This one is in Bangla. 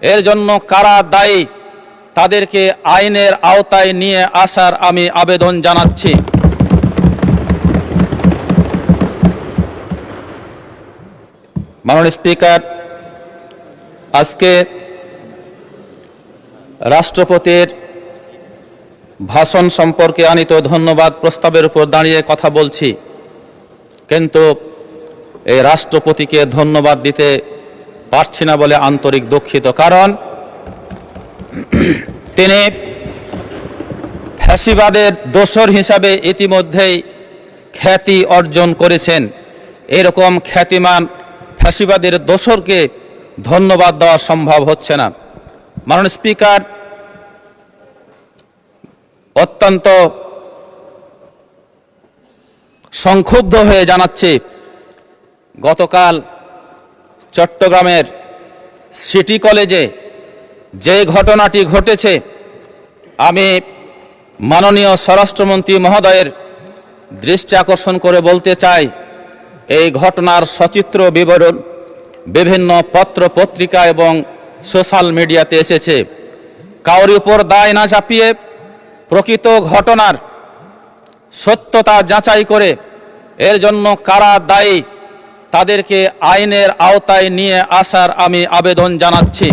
এর জন্য কারা দায়ী তাদেরকে আইনের আওতায় নিয়ে আসার আমি আবেদন জানাচ্ছি। মাননীয় স্পিকার, আজকে রাষ্ট্রপতির ভাষণ সম্পর্কে আনিত ধন্যবাদ প্রস্তাবের উপর দাঁড়িয়ে কথা বলছি, কিন্তু এই রাষ্ট্রপতিকে ধন্যবাদ দিতে পারছি না বলে আন্তরিক দুঃখিত। কারণ তিনি ফ্যাসিবাদের দোসর হিসাবে ইতিমধ্যেই খ্যাতি অর্জন করেছেন। এরকম খ্যাতিমান ফ্যাসিবাদের দোসরকে ধন্যবাদ দেওয়া সম্ভব হচ্ছে না। মাননীয় স্পিকার, অত্যন্ত সংক্ষুব্ধ হয়ে জানাচ্ছি, গতকাল চট্টগ্রামের সিটি কলেজে যে ঘটনাটি ঘটেছে, আমি মাননীয় স্বরাষ্ট্রমন্ত্রী মহোদয়ের দৃষ্টি আকর্ষণ করে বলতে চাই, এই ঘটনার সচিত্র বিবরণ বিভিন্ন পত্র পত্রিকা এবং সোশ্যাল মিডিয়াতে এসেছে। কারোর উপর দায় না চাপিয়ে প্রকৃত ঘটনার সত্যতা যাচাই করে এর জন্য কারা দায়ী তাদেরকে আইনের আওতায় নিয়ে আসার আমি আবেদন জানাচ্ছি।